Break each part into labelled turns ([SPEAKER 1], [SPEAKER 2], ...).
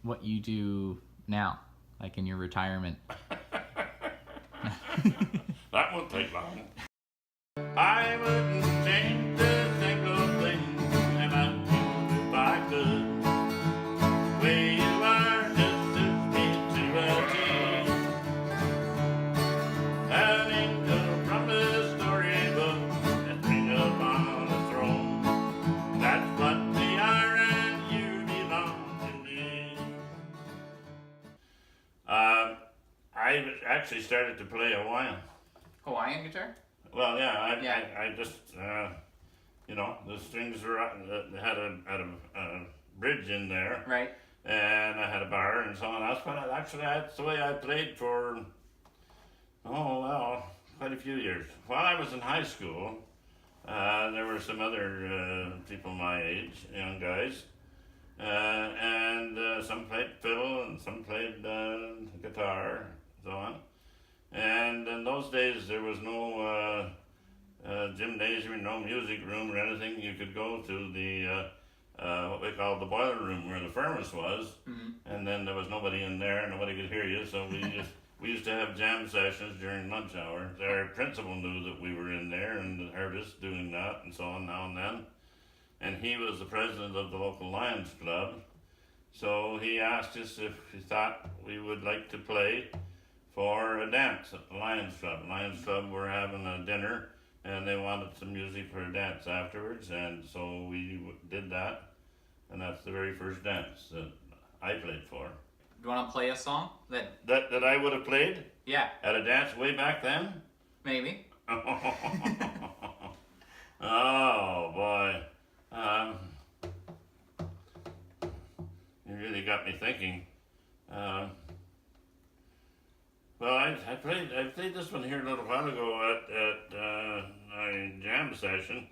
[SPEAKER 1] what you do now, like in your retirement.
[SPEAKER 2] That won't take long. I wouldn't change a single thing about you if I could. The way you are just suits me to a T. An angel from the storybook and bring up on a throne. That's what we are, and you belong to me. I actually started to play
[SPEAKER 1] Hawaiian guitar?
[SPEAKER 2] Well, yeah, I just, you know, the strings were, had a bridge in there.
[SPEAKER 1] Right.
[SPEAKER 2] And I had a bar and so on. That's the way I played for, quite a few years. While I was in high school, there were some other people my age, young guys, and some played fiddle and some played guitar and so on. And in those days, there was no gymnasium, no music room or anything. You could go to the what we called the boiler room where the furnace was, and then there was nobody in there, nobody could hear you. So we used to have jam sessions during lunch hour. Our principal knew that we were in there and heard us doing that and so on now and then. And he was the president of the local Lions Club, so he asked us if he thought we would like to play for a dance at the Lions Club. Lions Club were having a dinner and they wanted some music for a dance afterwards, and so we did that, and that's the very first dance that I played for.
[SPEAKER 1] Do you want to play a song that
[SPEAKER 2] That I would have played?
[SPEAKER 1] Yeah.
[SPEAKER 2] At a dance way back then?
[SPEAKER 1] Maybe.
[SPEAKER 2] Oh boy. You really got me thinking. Well, I played this one here a little while ago at my jam session,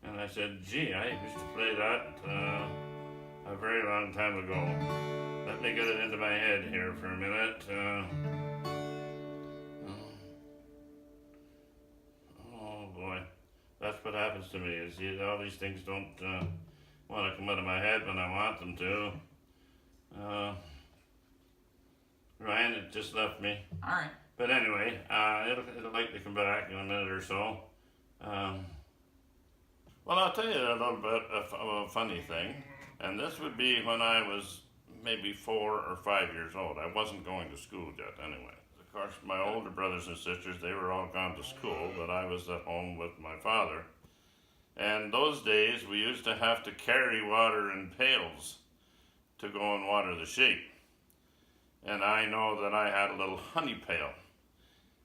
[SPEAKER 2] and I said, gee, I used to play that a very long time ago. Let me get it into my head here for a minute. Oh boy, that's what happens to me. Is all these things don't want to come out of my head when I want them to. Ryan, it just left me.
[SPEAKER 1] All right.
[SPEAKER 2] But anyway, it'll likely come back in a minute or so. Well, I'll tell you a little bit of a funny thing, and this would be when I was maybe 4 or 5 years old. I wasn't going to school yet anyway. Of course, my older brothers and sisters, they were all gone to school, but I was at home with my father. And those days, we used to have to carry water in pails to go and water the sheep. And I know that I had a little honey pail.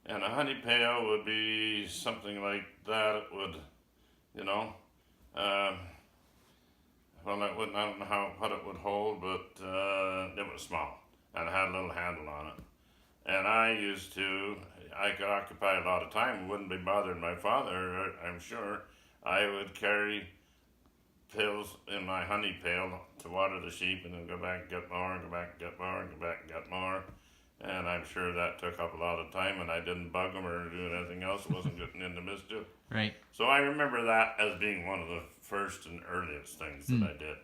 [SPEAKER 2] And a honey pail would be something like that. It would, you know, well, I don't know what it would hold, but it was small. And it had a little handle on it. And I could occupy a lot of time, wouldn't be bothering my father, I'm sure. I would carry pills in my honey pail to water the sheep, and then go back and get more, and go back and get more, and go back and get more. And I'm sure that took up a lot of time, and I didn't bug them or do anything else. It wasn't getting into mischief.
[SPEAKER 1] Right.
[SPEAKER 2] So I remember that as being one of the first and earliest things that I did.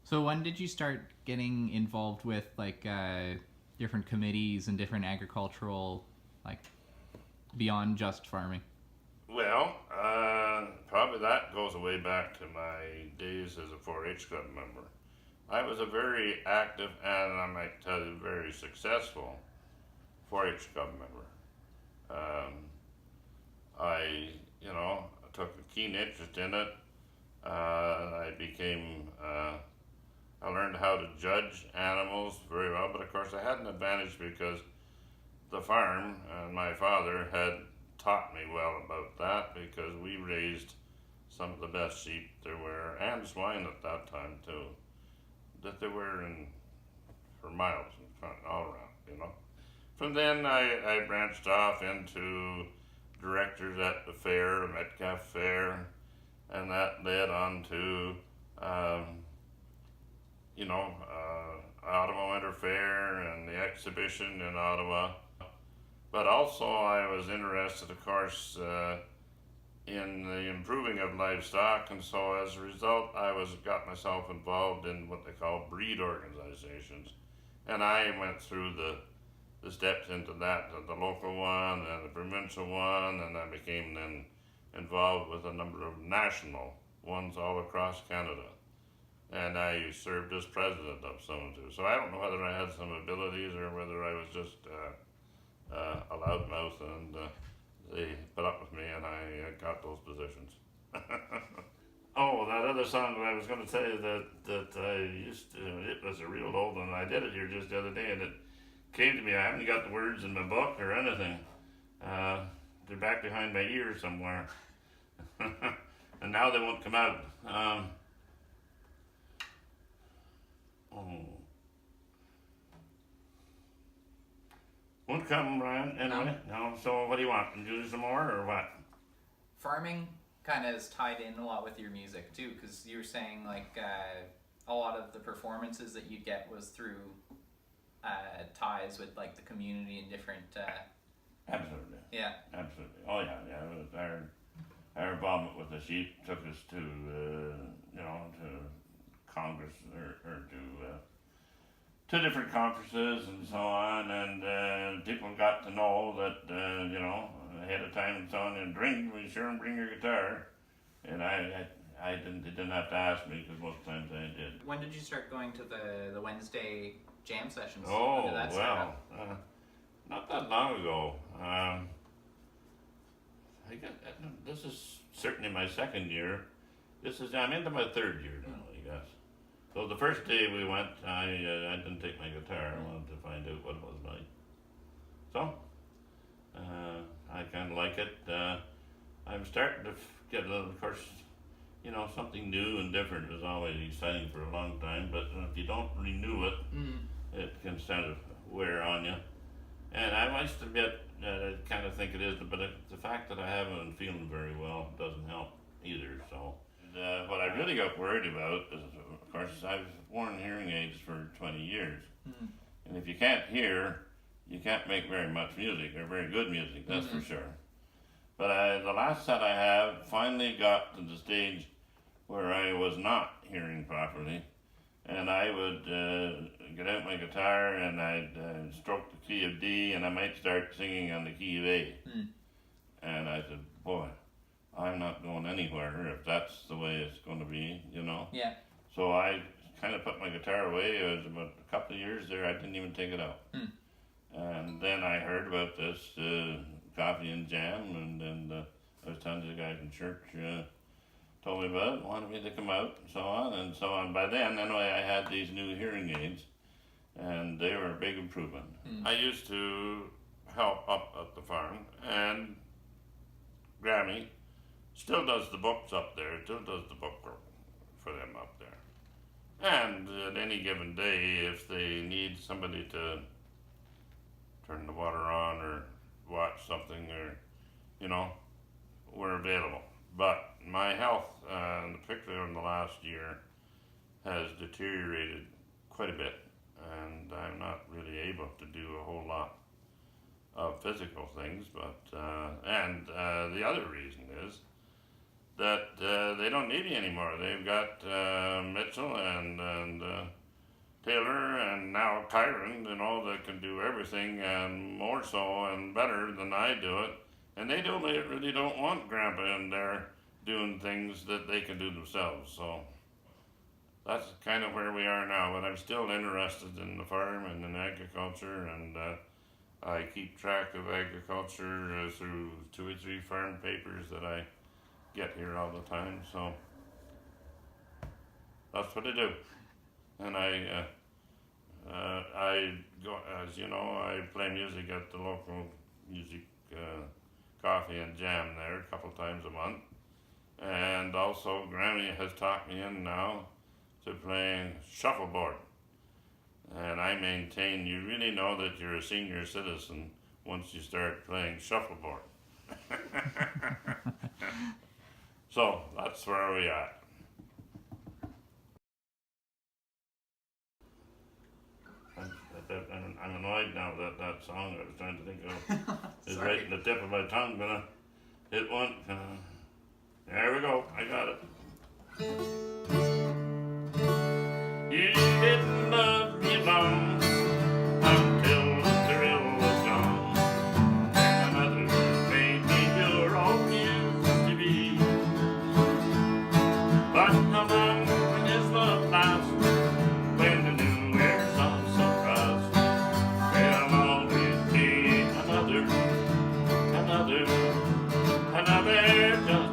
[SPEAKER 1] So when did you start getting involved with like different committees and different agricultural, like beyond just farming?
[SPEAKER 2] Well, probably that goes way back to my days as a 4-H club member. I was a very active and, I might tell you, very successful 4-H club member. I took a keen interest in it. I learned how to judge animals very well, but of course I had an advantage because the farm and my father had taught me well about that, because we raised some of the best sheep there were, and swine at that time too, that there were for miles in front, all around, From then I branched off into directors at the fair, Metcalf Fair, and that led on to Ottawa Winter Fair and the exhibition in Ottawa. But also I was interested, of course, in the improving of livestock, and so as a result, got myself involved in what they call breed organizations, and I went through the steps into that, the local one and the provincial one, and I became then involved with a number of national ones all across Canada. And I served as president of some of them. So I don't know whether I had some abilities or whether I was just a loudmouth, and they put up with me, and I got those positions. Oh, that other song that I was going to tell you that I used to, it was a real old one. I did it here just the other day, and it came to me. I haven't got the words in my book or anything. They're back behind my ear somewhere. And now they won't come out. Won't come, Brian. Anyway, no. So what do you want? Do some more or what?
[SPEAKER 1] Farming kind of is tied in a lot with your music too, because you were saying like a lot of the performances that you get was through ties with like the community and different.
[SPEAKER 2] Absolutely.
[SPEAKER 1] Yeah.
[SPEAKER 2] Absolutely. Oh yeah, yeah. It was our involvement with the sheep took us to to Congress or to different conferences and so on, and people got to know that ahead of time and so on. And be sure and bring your guitar. And I didn't have to ask me, because most times I did.
[SPEAKER 1] When did you start going to the Wednesday jam sessions?
[SPEAKER 2] Oh,
[SPEAKER 1] when did that start
[SPEAKER 2] well, not that long ago. This is certainly my second year. I'm into my third year now, I guess. So the first day we went, I didn't take my guitar. I wanted to find out what it was like. So I kind of like it. I'm starting to get a little, of course, something new and different is always exciting for a long time. But if you don't renew it, it can sort of wear on you. And I must admit, I kind of think it is, but the fact that I haven't been feeling very well doesn't help either. So what I really got worried about is, of course, I've worn hearing aids for 20 years. And if you can't hear, you can't make very much music, or very good music, that's for sure. But the last set I have finally got to the stage where I was not hearing properly. And I would get out my guitar and I'd stroke the key of D, and I might start singing on the key of A. And I said, boy, I'm not going anywhere if that's the way it's going to be,
[SPEAKER 1] Yeah.
[SPEAKER 2] So I kind of put my guitar away. It was about a couple of years there, I didn't even take it out. And then I heard about this coffee and jam, and then I was telling the guys in church, told me about it, wanted me to come out, and so on and so on. By then, anyway, I had these new hearing aids, and they were a big improvement. I used to help up at the farm, and Grammy still does the books up there, still does the book for them up there. And at any given day, if they need somebody to turn the water on or watch something, or, we're available. But my health, particularly in the last year, has deteriorated quite a bit, and I'm not really able to do a whole lot of physical things. But the other reason is that they don't need me anymore. They've got Mitchell and Taylor, and now Kyron, that can do everything, and more so and better than I do it. And they really don't want Grandpa in there doing things that they can do themselves. So that's kind of where we are now. But I'm still interested in the farm and in agriculture, and I keep track of agriculture through 2 or 3 farm papers that I get here all the time. So that's what I do. And I go, as you know, I play music at the local music coffee and jam there a couple times a month. And also Grammy has talked me in now to playing shuffleboard. And I maintain you really know that you're a senior citizen once you start playing shuffleboard. So that's where we are. I'm annoyed now that song I was trying to think of is right in the tip of my tongue, but it won't. There we go. I got it. You didn't love me long until the thrill was gone. And another made me your own used to be. But how long is love last when the new wears off so fast? There'll always be another just